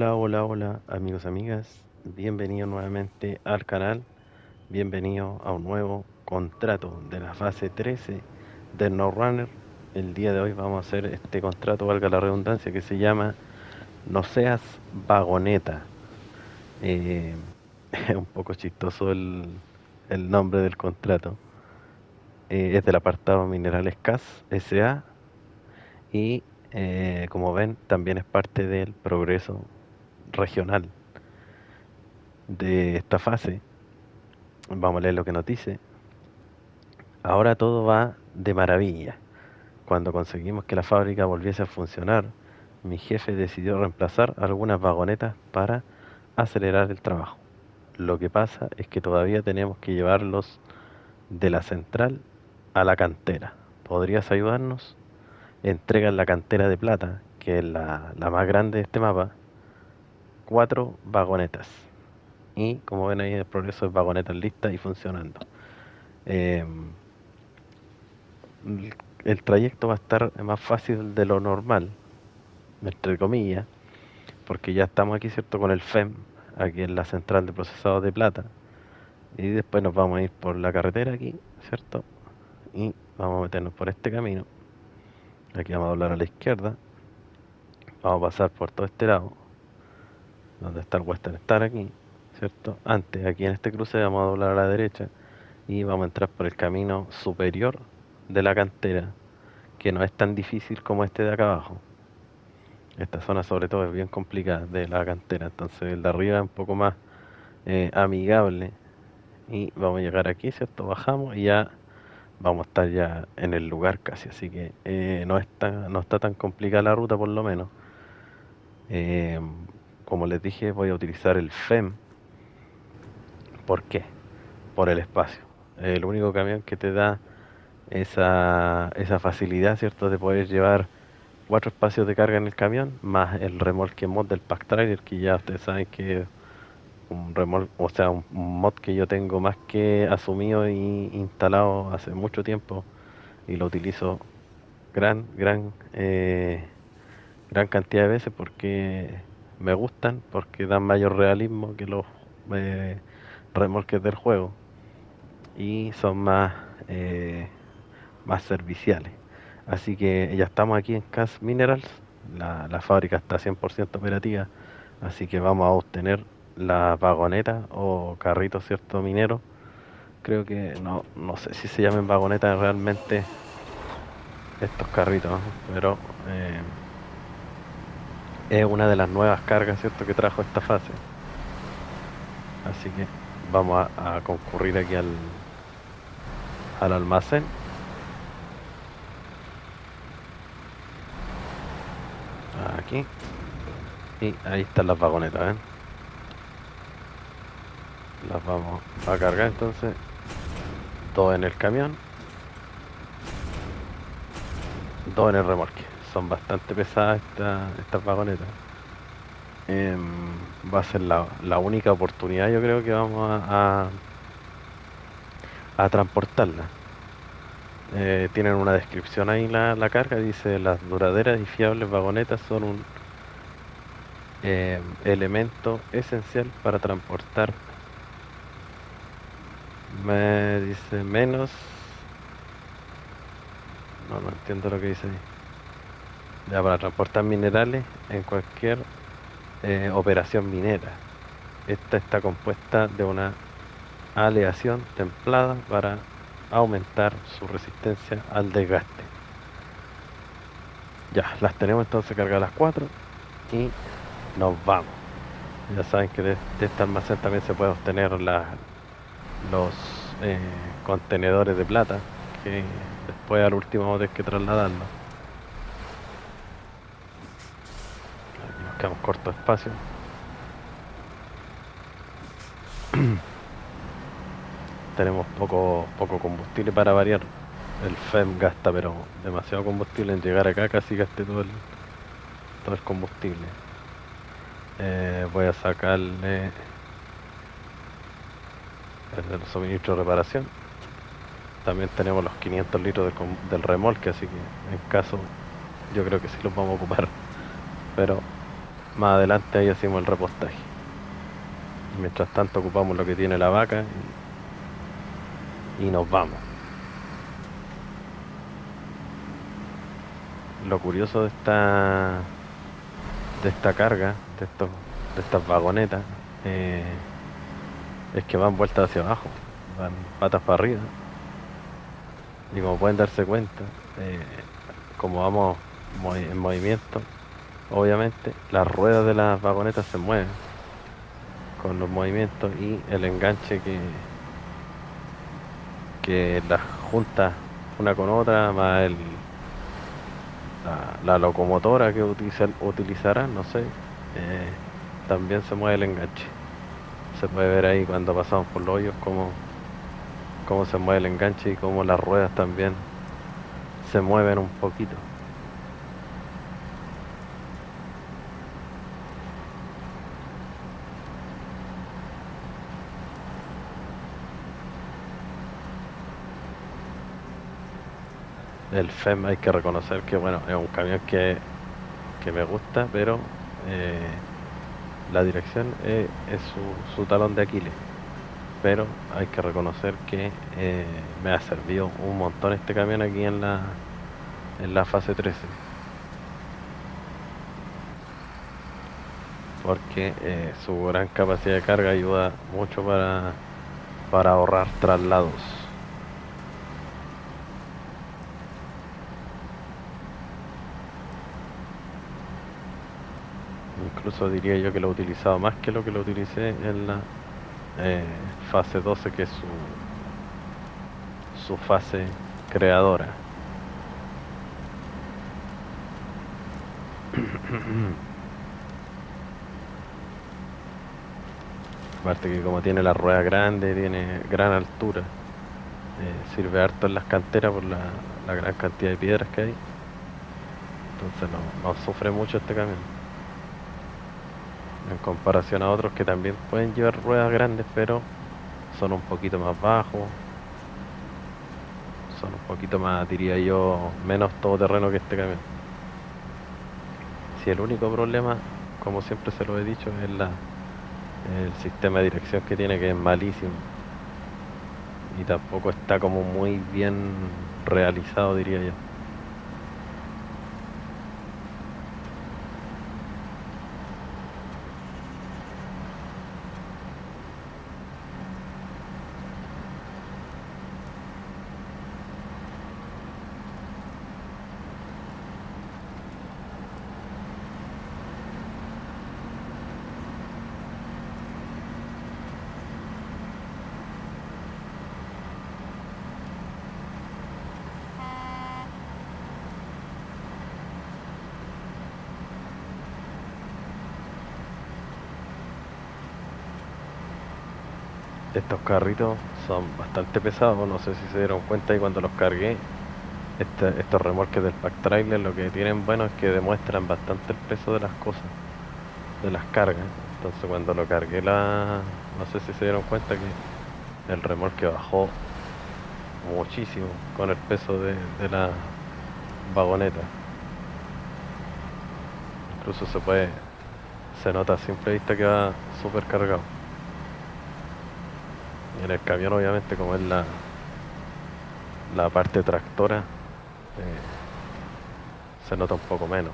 Hola, hola, hola, amigos, amigas. Bienvenidos nuevamente al canal. Bienvenido a un nuevo contrato de la fase 13 del No Runner. El día de hoy vamos a hacer este contrato, valga la redundancia, que se llama No seas vagoneta. Eh, es un poco chistoso el nombre del contrato. Es del apartado Minerales CAS SA y como ven también es parte del progreso regional de esta fase. Vamos a leer lo que nos dice. Ahora todo va de maravilla. Cuando conseguimos que la fábrica volviese a funcionar, mi jefe decidió reemplazar algunas vagonetas para acelerar el trabajo. Lo que pasa es que todavía tenemos que llevarlos de la central a la cantera. ¿Podrías ayudarnos? Entregan la cantera de plata, que es la más grande de este mapa, 4 vagonetas. Y como ven ahí el progreso es vagonetas listas y funcionando. Em, el trayecto va a estar más fácil de lo normal, entre comillas, porque ya estamos aquí, ¿cierto? Con el FEM, aquí en la central de procesados de plata, y después nos vamos a ir por la carretera aquí, ¿cierto? Y vamos a meternos por este camino, aquí vamos a doblar a la izquierda, vamos a pasar por todo este lado, donde está el Western Star aquí, ¿cierto? Antes, aquí en este cruce vamos a doblar a la derecha y vamos a entrar por el camino superior de la cantera, que no es tan difícil como este de acá abajo. Esta zona sobre todo es bien complicada de la cantera, entonces el de arriba es un poco más amigable y vamos a llegar aquí, ¿cierto? Bajamos y ya vamos a estar ya en el lugar casi, así que no está tan complicada la ruta por lo menos. Eh, Como les dije, voy a utilizar el FEM. ¿Por qué? Por el espacio. El único camión que te da esa facilidad, ¿cierto? De poder llevar 4 espacios de carga en el camión, más el remolque mod del Pack Trailer, que ya ustedes saben que es un remolque, o sea, un mod que yo tengo más que asumido y instalado hace mucho tiempo y lo utilizo gran cantidad de veces porque me gustan, porque dan mayor realismo que los eh, remolques del juego y son más serviciales. Así que ya estamos aquí en CAS Minerals, la fábrica está 100% operativa, así que vamos a obtener las vagonetas o carritos, ¿cierto? Mineros. Creo que no sé si se llaman vagonetas realmente estos carritos, ¿no? Pero es una de las nuevas cargas, ¿cierto? Que trajo esta fase. Así que vamos a concurrir aquí al almacén. Aquí. Y ahí están las vagonetas, ¿ven? Las vamos a cargar entonces. Dos en el camión, dos en el remolque. Son bastante pesadas estas vagonetas. Va a ser la única oportunidad, yo creo que vamos a transportarla. Tienen una descripción ahí la carga, dice las duraderas y fiables vagonetas son un elemento esencial para transportar, me dice menos, no entiendo lo que dice ahí. Ya, para transportar minerales en cualquier operación minera. Esta está compuesta de una aleación templada para aumentar su resistencia al desgaste. Ya, las tenemos entonces cargadas las 4 y nos vamos. Ya saben que de este almacén también se puede obtener los contenedores de plata, que después al último vamos a tener que trasladarlos. Aquí nos quedamos corto de espacio. Tenemos poco combustible para variar. El FEM gasta pero demasiado combustible en llegar acá, casi gasté todo el combustible. Voy a sacarle el suministro de reparación. También tenemos los 500 litros del remolque, así que en caso yo creo que sí los vamos a ocupar. Pero más adelante ahí hacemos el repostaje. Mientras tanto ocupamos lo que tiene la vaca y nos vamos. Lo curioso de esta carga, de estas vagonetas, eh, es que van vueltas hacia abajo, van patas para arriba. Y como pueden darse cuenta, eh, como vamos en movimiento, obviamente las ruedas de las vagonetas se mueven con los movimientos y el enganche que las junta una con otra, más la locomotora que utilizará, no sé, también se mueve el enganche. Se puede ver ahí cuando pasamos por los hoyos cómo se mueve el enganche y cómo las ruedas también se mueven un poquito. El FEM hay que reconocer que bueno, es un camión que me gusta, pero eh, la dirección es su talón de Aquiles. Pero hay que reconocer que me ha servido un montón este camión aquí en la fase 13, porque su gran capacidad de carga ayuda mucho para ahorrar traslados. Incluso diría yo que lo he utilizado más que lo que lo utilicé en la eh, fase 12, que es su fase creadora. Aparte que como tiene la rueda grande, tiene gran altura, sirve harto en las canteras por la gran cantidad de piedras que hay. Entonces no sufre mucho este camión en comparación a otros que también pueden llevar ruedas grandes, pero son un poquito más bajos, son un poquito más, diría yo, menos todoterreno que este camión. Si el único problema, como siempre se lo he dicho, es el sistema de dirección que tiene, que es malísimo y tampoco está como muy bien realizado, diría yo. Estos carritos son bastante pesados, no sé si se dieron cuenta, y cuando los cargué, estos remolques del pack trailer lo que tienen bueno es que demuestran bastante el peso de las cosas, de las cargas. Entonces cuando lo cargué, no sé si se dieron cuenta que el remolque bajó muchísimo con el peso de la vagoneta. Incluso se nota a simple vista que va súper cargado. Y en el camión obviamente, como es la parte tractora, se nota un poco menos.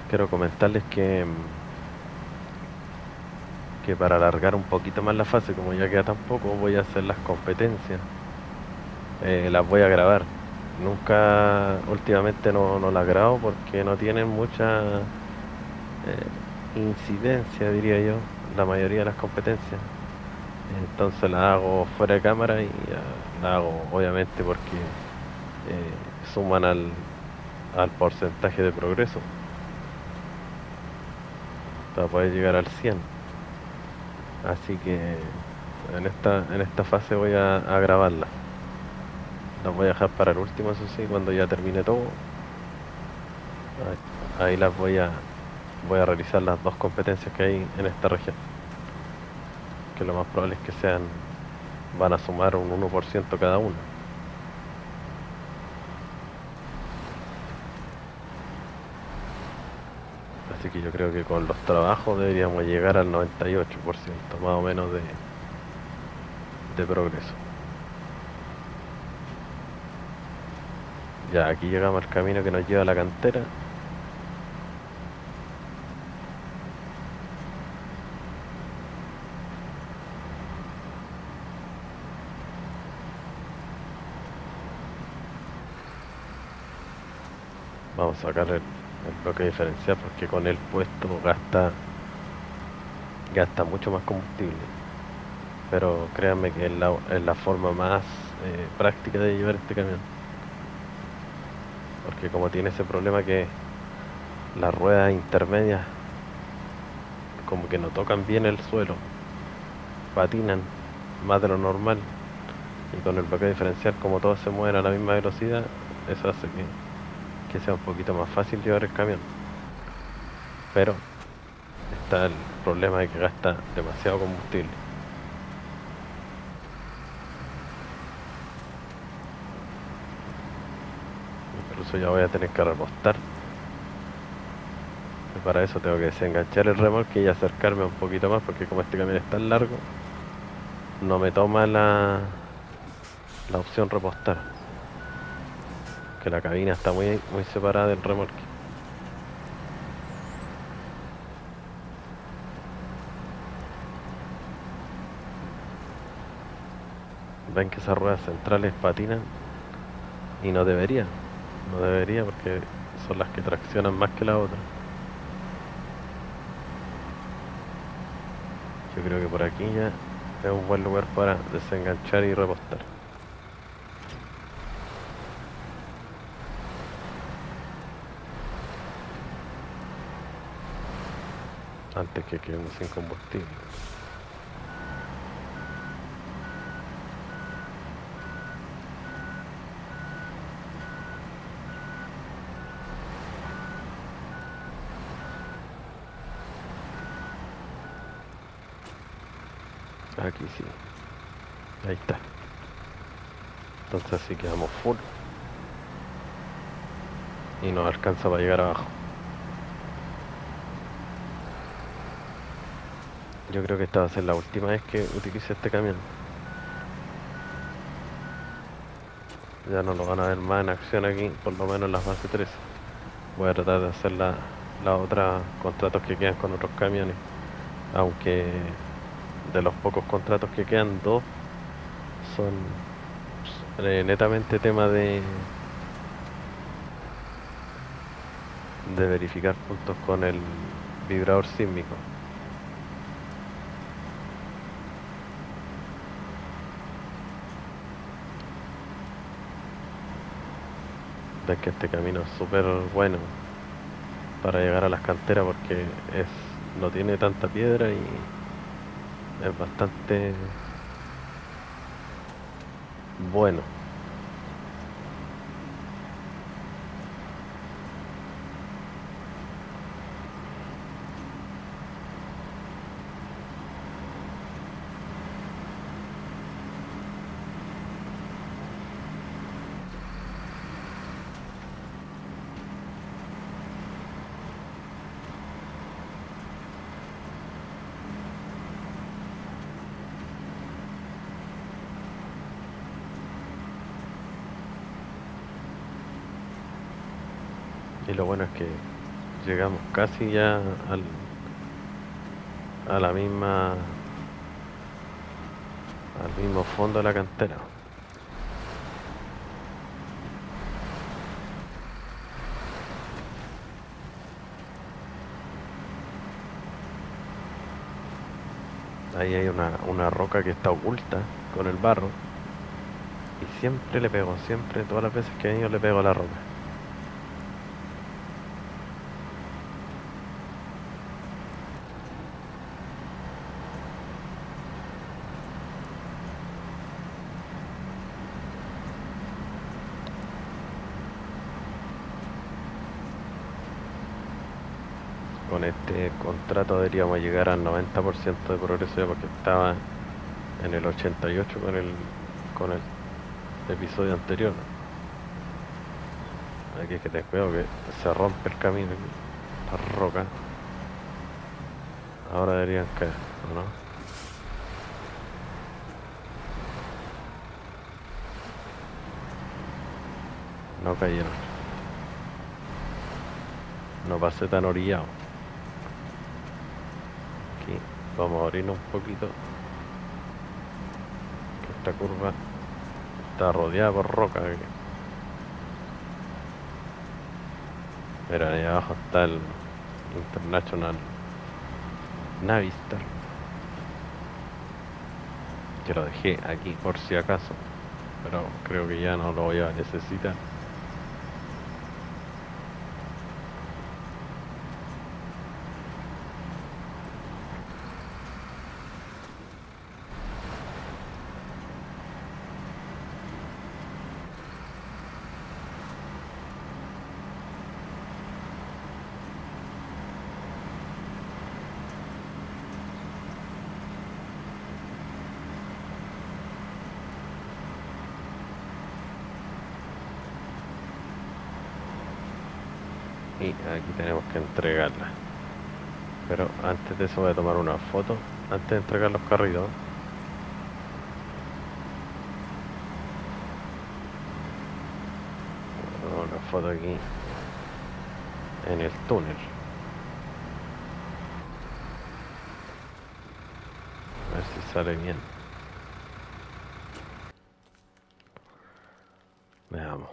Quiero comentarles que para alargar un poquito más la fase, como ya queda tan poco, voy a hacer las competencias. Las voy a grabar. Nunca, últimamente no las grabo porque no tienen mucha incidencia, diría yo, la mayoría de las competencias. Entonces las hago fuera de cámara y las hago obviamente porque suman al porcentaje de progreso para poder llegar al 100. Así que en esta fase voy a grabarla. Las voy a dejar para el último, eso sí, cuando ya termine todo. Ahí las voy a realizar las dos competencias que hay en esta región. Que lo más probable es que van a sumar un 1% cada una. Así que yo creo que con los trabajos deberíamos llegar al 98% más o menos de progreso. Ya, aquí llegamos al camino que nos lleva a la cantera. Vamos a sacar el bloque diferencial porque con el puesto gasta mucho más combustible. Pero créanme que es la forma más práctica de llevar este camión. Porque como tiene ese problema que las ruedas intermedias como que no tocan bien el suelo, patinan más de lo normal. Y con el bloque diferencial, como todos se mueven a la misma velocidad, eso hace que sea un poquito más fácil llevar el camión. Pero está el problema de que gasta demasiado combustible. Incluso ya voy a tener que repostar. Y para eso tengo que desenganchar el remolque y acercarme un poquito más, porque como este camión es tan largo, no me toma la opción repostar. Que la cabina está muy separada del remolque. Ven que esas ruedas centrales patinan y no debería. No debería porque son las que traccionan más que la otra. Yo creo que por aquí ya es un buen lugar para desenganchar y repostar. Antes que quedemos sin combustible. Aquí sí. Ahí está. Entonces así quedamos full. Y nos alcanza para llegar abajo. Yo creo que esta va a ser la última vez que utilice este camión. Ya no lo van a ver más en acción aquí, por lo menos en la fase 3. Voy a tratar de hacer la otras contratos que quedan con otros camiones. Aunque de los pocos contratos que quedan, dos son netamente tema de verificar puntos con el vibrador sísmico. Ves que este camino es súper bueno para llegar a las canteras porque no tiene tanta piedra y es bastante bueno. Y lo bueno es que llegamos casi ya a la misma, al mismo fondo de la cantera. Ahí hay una roca que está oculta con el barro. Y siempre le pego, siempre, todas las veces que he venido le pego a la roca. con este contrato deberíamos llegar al 90% de progreso ya porque estaba en el 88 con el episodio anterior. Aquí es que te cuidado que se rompe el camino aquí, la roca. Ahora deberían caer, ¿o no? No cayeron. No pasé tan orillado. Aquí vamos a abrirnos un poquito. Que esta curva está rodeada por roca. Mira, ahí abajo está el International Navistar. Que lo dejé aquí por si acaso. Pero creo que ya no lo voy a necesitar. Y aquí tenemos que entregarla. Pero antes de eso voy a tomar una foto. Antes de entregar los carritos. Una foto aquí. En el túnel. A ver si sale bien. Veamos.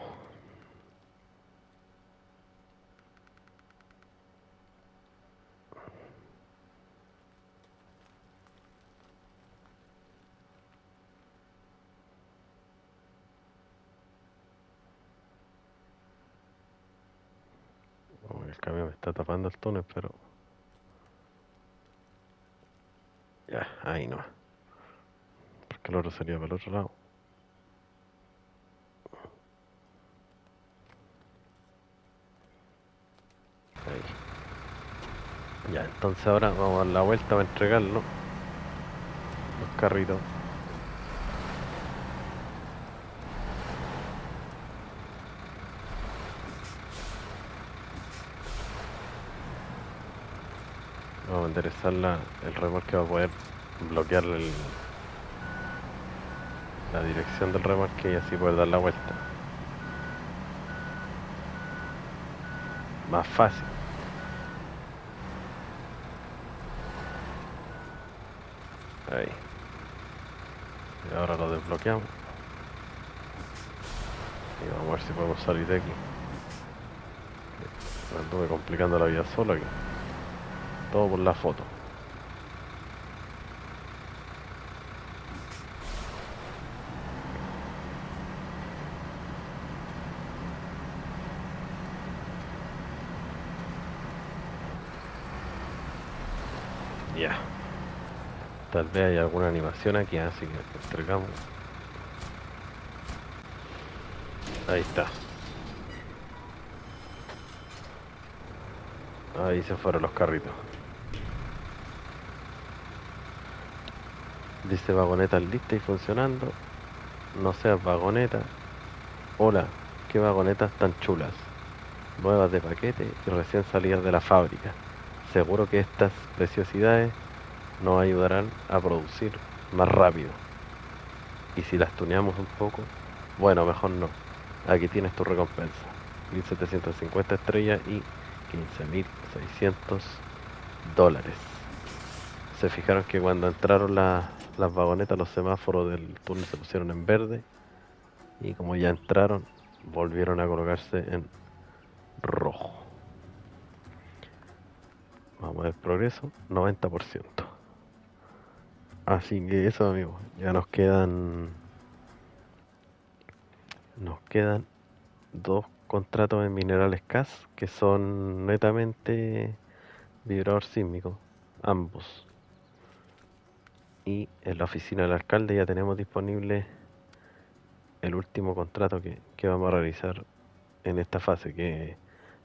Oh, el camión me está tapando el túnel, pero... Ya, ahí no. Porque el otro sería para el otro lado. Ahí. Ya, entonces ahora vamos a dar la vuelta para entregarlo. Los carritos. Vamos a enderezar el remolque va a poder bloquear la dirección del remolque y así poder dar la vuelta. Más fácil. Ahí. Y ahora lo desbloqueamos. Y vamos a ver si podemos salir de aquí. Me anduve complicando la vida solo aquí. Todo por la foto. Ya. Tal vez hay alguna animación aquí, así que entregamos. Ahí está. Ahí se fueron los carritos. Dice vagoneta lista y funcionando. No seas vagoneta. Hola, qué vagonetas tan chulas. Nuevas de paquete y recién salidas de la fábrica. Seguro que estas preciosidades nos ayudarán a producir más rápido. Y si las tuneamos un poco, bueno, mejor no. Aquí tienes tu recompensa. 1750 estrellas y 15.600 dólares. Se fijaron que cuando entraron las vagonetas, los semáforos del túnel se pusieron en verde. Y como ya entraron, volvieron a colocarse en rojo. Vamos a ver progreso, 90%. Así que eso, amigos, ya nos quedan dos contratos en minerales CAS que son netamente vibrador sísmico, ambos. Y en la oficina del alcalde ya tenemos disponible el último contrato que vamos a realizar en esta fase, que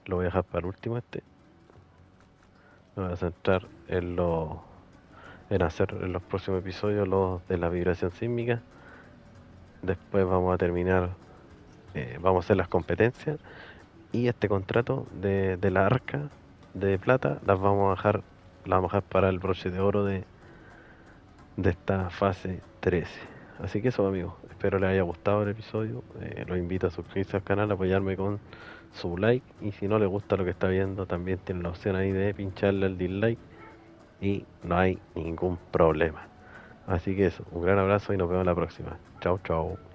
lo voy a dejar para el último Me voy a centrar en hacer en los próximos episodios los de la vibración sísmica. Después vamos a terminar, vamos a hacer las competencias y este contrato de la arca de plata las vamos a dejar para el broche de oro de esta fase 13. Así que eso, amigos, espero les haya gustado el episodio. Los invito a suscribirse al canal, apoyarme con su like, y si no les gusta lo que está viendo, también tienen la opción ahí de pincharle al dislike y no hay ningún problema. Así que eso, un gran abrazo y nos vemos la próxima. Chao, chao.